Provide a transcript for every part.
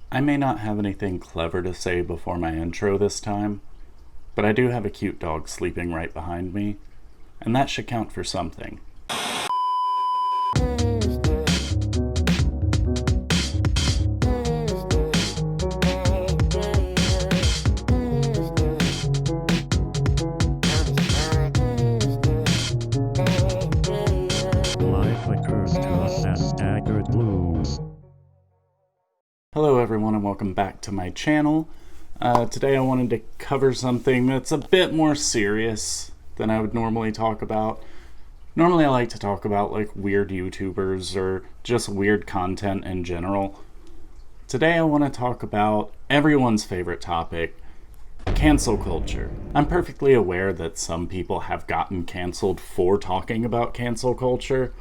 I may not have anything clever to say before my intro this time, but I do have a cute dog sleeping right behind me, and that should count for something. Hello everyone and welcome back to my channel. Today I wanted to cover something that's a bit more serious than I would normally talk about. Normally I like to talk about like weird YouTubers or just weird content in general. Today I want to talk about everyone's favorite topic, cancel culture. I'm perfectly aware that some people have gotten canceled for talking about cancel culture.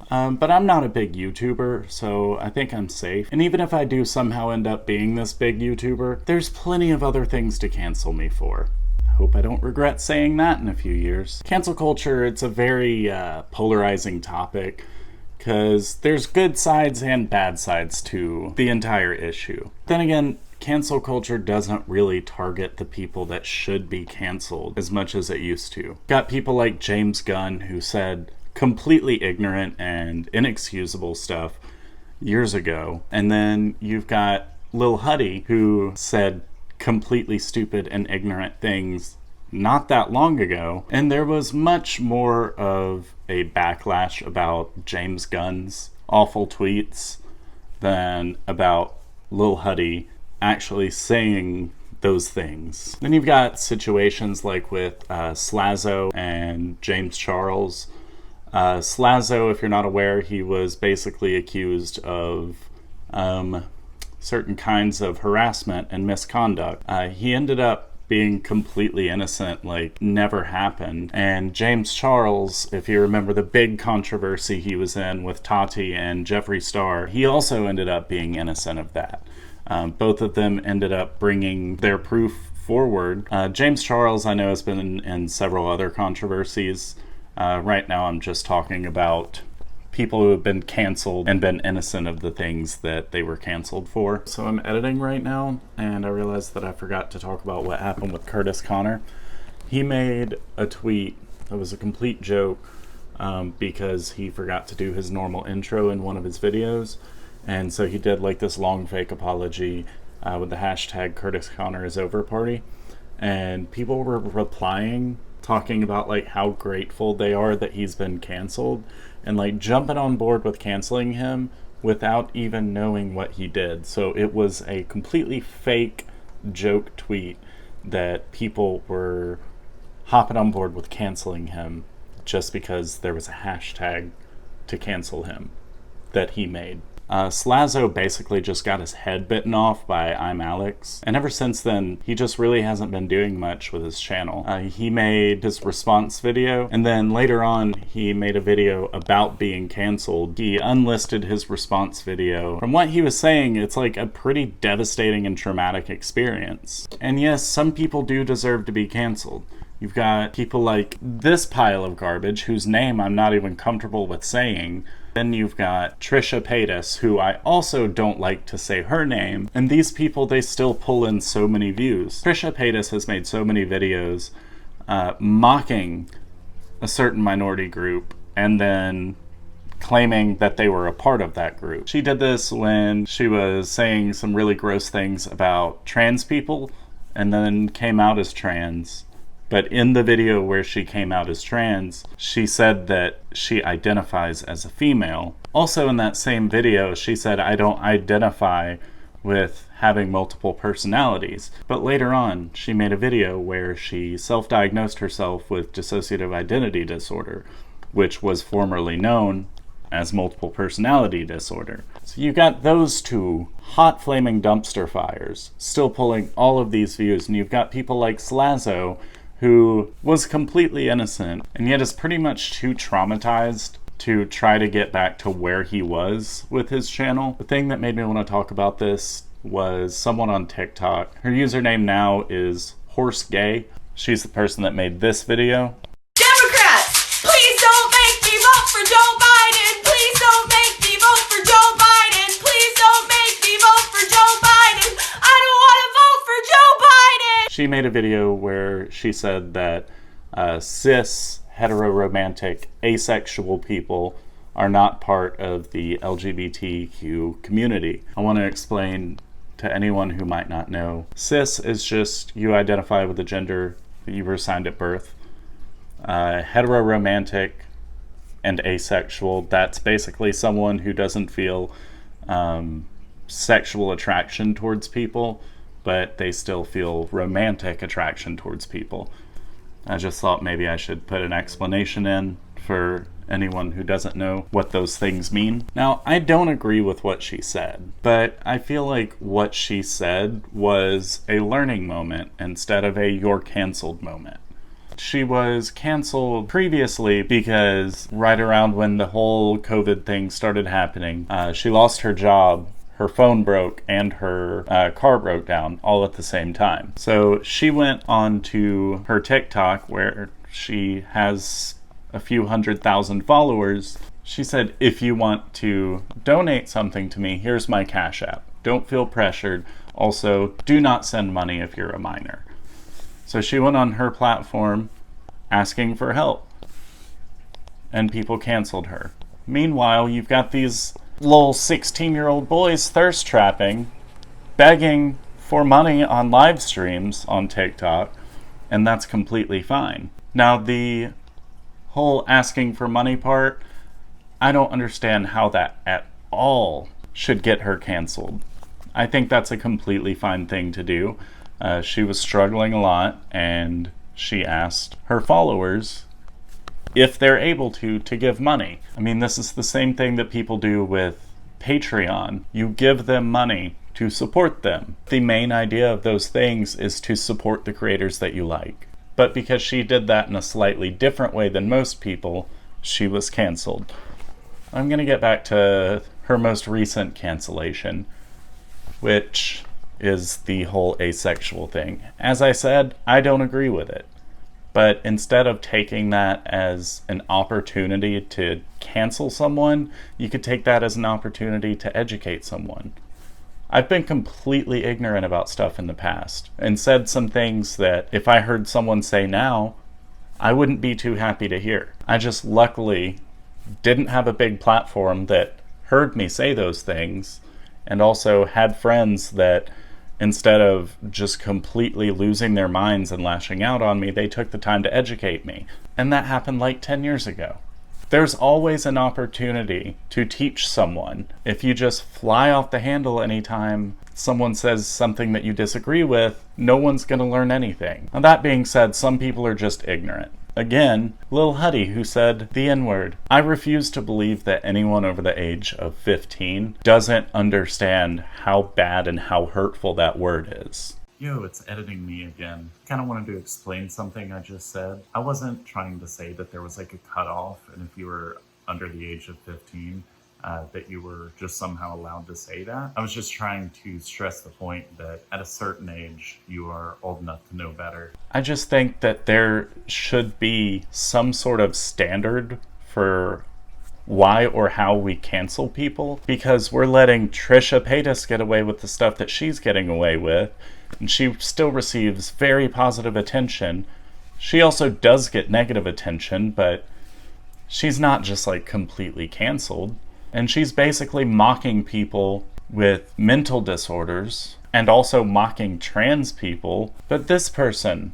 But I'm not a big YouTuber, so I think I'm safe. And even if I do somehow end up being this big YouTuber, there's plenty of other things to cancel me for. I hope I don't regret saying that in a few years. Cancel culture, it's a very polarizing topic, because there's good sides and bad sides to the entire issue. Then again, cancel culture doesn't really target the people that should be canceled as much as it used to. Got people like James Gunn who said completely ignorant and inexcusable stuff years ago. And then you've got Lil Huddy who said completely stupid and ignorant things not that long ago. And there was much more of a backlash about James Gunn's awful tweets than about Lil Huddy actually saying those things. Then you've got situations like with Slazo and James Charles. Slazo, if you're not aware, he was basically accused of certain kinds of harassment and misconduct. He ended up being completely innocent, like never happened. And James Charles, if you remember the big controversy he was in with Tati and Jeffree Star, he also ended up being innocent of that. Both of them ended up bringing their proof forward. James Charles, I know, has been in several other controversies. Right now I'm just talking about people who have been canceled and been innocent of the things that they were canceled for. So I'm editing right now, and I realized that I forgot to talk about what happened with Curtis Connor. He made a tweet that was a complete joke because he forgot to do his normal intro in one of his videos. And so he did like this long fake apology with the hashtag Curtis Connor is over party. And people were replying, talking about like how grateful they are that he's been canceled and like jumping on board with canceling him without even knowing what he did. So it was a completely fake joke tweet that people were hopping on board with canceling him just because there was a hashtag to cancel him that he made. Slazo basically just got his head bitten off by I'm Alex, and ever since then he just really hasn't been doing much with his channel. He made his response video, and then later on he made a video about being canceled. He unlisted his response video. From what he was saying, it's like a pretty devastating and traumatic experience. And yes, some people do deserve to be canceled. You've got people like this pile of garbage whose name I'm not even comfortable with saying. Then you've got Trisha Paytas, who I also don't like to say her name. And these people, they still pull in so many views. Trisha Paytas has made so many videos mocking a certain minority group and then claiming that they were a part of that group. She did this when she was saying some really gross things about trans people and then came out as trans. But in the video where she came out as trans, she said that she identifies as a female. Also in that same video, she said, I don't identify with having multiple personalities. But later on, she made a video where she self-diagnosed herself with dissociative identity disorder, which was formerly known as multiple personality disorder. So you got those two hot flaming dumpster fires still pulling all of these views, and you've got people like Slazo, who was completely innocent and yet is pretty much too traumatized to try to get back to where he was with his channel. The thing that made me want to talk about this was someone on TikTok. Her username now is Horse Gay. She's the person that made this video. Democrats, please don't make me vote for Joe Biden. Please don't make me vote for Joe Biden. Please don't make me vote for Joe Biden. She made a video where she said that cis, heteroromantic, asexual people are not part of the LGBTQ community. I want to explain to anyone who might not know. Cis is just you identify with the gender that you were assigned at birth. Heteroromantic and asexual, that's basically someone who doesn't feel sexual attraction towards people, but they still feel romantic attraction towards people. I just thought maybe I should put an explanation in for anyone who doesn't know what those things mean. Now, I don't agree with what she said, but I feel like what she said was a learning moment instead of a "you're canceled" moment. She was canceled previously because right around when the whole COVID thing started happening, she lost her job, her phone broke, and her car broke down all at the same time. So she went on to her TikTok where she has a few 100,000 followers. She said, if you want to donate something to me, here's my Cash App. Don't feel pressured. Also, do not send money if you're a minor. So she went on her platform asking for help, and people canceled her. Meanwhile, you've got these little 16-year-old boys thirst trapping, begging for money on live streams on TikTok, and that's completely fine. Now, the whole asking for money part, I don't understand how that at all should get her canceled. I think that's a completely fine thing to do. She was struggling a lot, and she asked her followers if they're able to give money. I mean, this is the same thing that people do with Patreon. You give them money to support them. The main idea of those things is to support the creators that you like. But because she did that in a slightly different way than most people, she was canceled. I'm going to get back to her most recent cancellation, which is the whole asexual thing. As I said, I don't agree with it. But instead of taking that as an opportunity to cancel someone, you could take that as an opportunity to educate someone. I've been completely ignorant about stuff in the past and said some things that if I heard someone say now, I wouldn't be too happy to hear. I just luckily didn't have a big platform that heard me say those things, and also had friends that instead of just completely losing their minds and lashing out on me, they took the time to educate me. And that happened like 10 years ago. There's always an opportunity to teach someone. If you just fly off the handle anytime someone says something that you disagree with, no one's going to learn anything. Now, that being said, some people are just ignorant. Again, Lil Huddy, who said the N-word. I refuse to believe that anyone over the age of 15 doesn't understand how bad and how hurtful that word is. Yo, it's editing me again. Kind of wanted to explain something I just said. I wasn't trying to say that there was like a cutoff, and if you were under the age of 15, that you were just somehow allowed to say that. I was just trying to stress the point that at a certain age, you are old enough to know better. I just think that there should be some sort of standard for why or how we cancel people, because we're letting Trisha Paytas get away with the stuff that she's getting away with, and she still receives very positive attention. She also does get negative attention, but she's not just like completely canceled. And she's basically mocking people with mental disorders and also mocking trans people. But this person,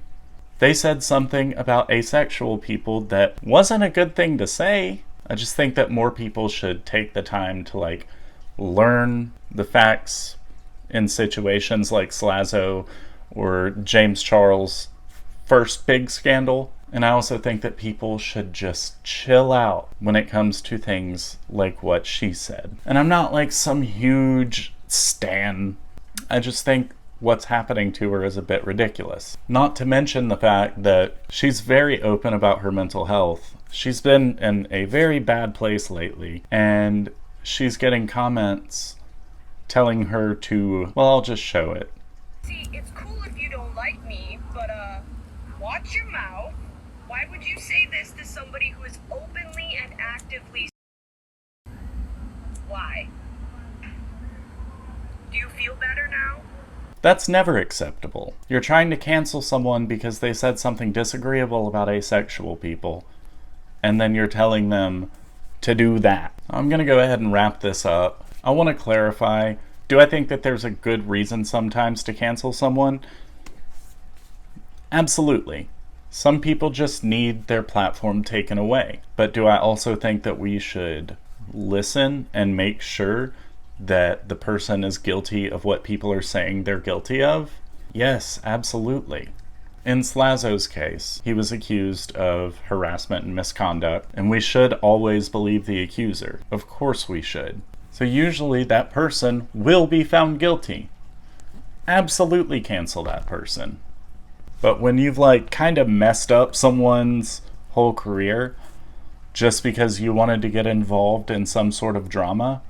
they said something about asexual people that wasn't a good thing to say. I just think that more people should take the time to like learn the facts in situations like Slazo or James Charles' first big scandal. And I also think that people should just chill out when it comes to things like what she said. And I'm not like some huge stan. I just think what's happening to her is a bit ridiculous. Not to mention the fact that she's very open about her mental health. She's been in a very bad place lately, and she's getting comments telling her to, well, I'll just show it. See, it's cool if you don't like me, but watch your mouth. Why would you say this to somebody who is openly and actively... Why? Do you feel better now? That's never acceptable. You're trying to cancel someone because they said something disagreeable about asexual people, and then you're telling them to do that. I'm going to go ahead and wrap this up. I want to clarify, do I think that there's a good reason sometimes to cancel someone? Absolutely. Some people just need their platform taken away. But do I also think that we should listen and make sure that the person is guilty of what people are saying they're guilty of? Yes, absolutely. In Slazo's case, he was accused of harassment and misconduct, and we should always believe the accuser. Of course we should. So usually that person will be found guilty. Absolutely cancel that person. But when you've kind of messed up someone's whole career just because you wanted to get involved in some sort of drama,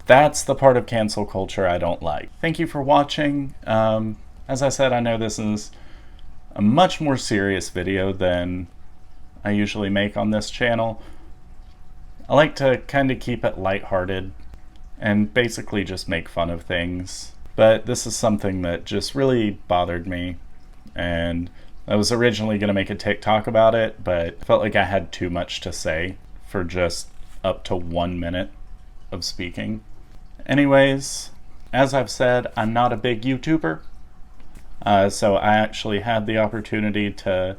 that's the part of cancel culture I don't like. Thank you for watching. As I said, I know this is a much more serious video than I usually make on this channel. I like to kind of keep it lighthearted and basically just make fun of things. But this is something that just really bothered me, and I was originally going to make a TikTok about it, but I felt like I had too much to say for just up to 1 minute of speaking. Anyways, as I've said, I'm not a big YouTuber, so I actually had the opportunity to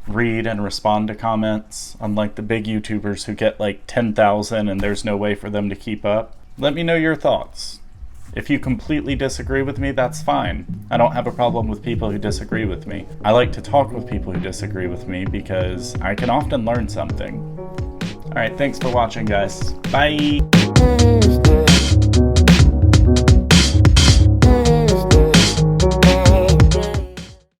read and respond to comments, unlike the big YouTubers who get 10,000 and there's no way for them to keep up. Let me know your thoughts. If you completely disagree with me, that's fine. I don't have a problem with people who disagree with me. I like to talk with people who disagree with me because I can often learn something. Alright, thanks for watching, guys. Bye!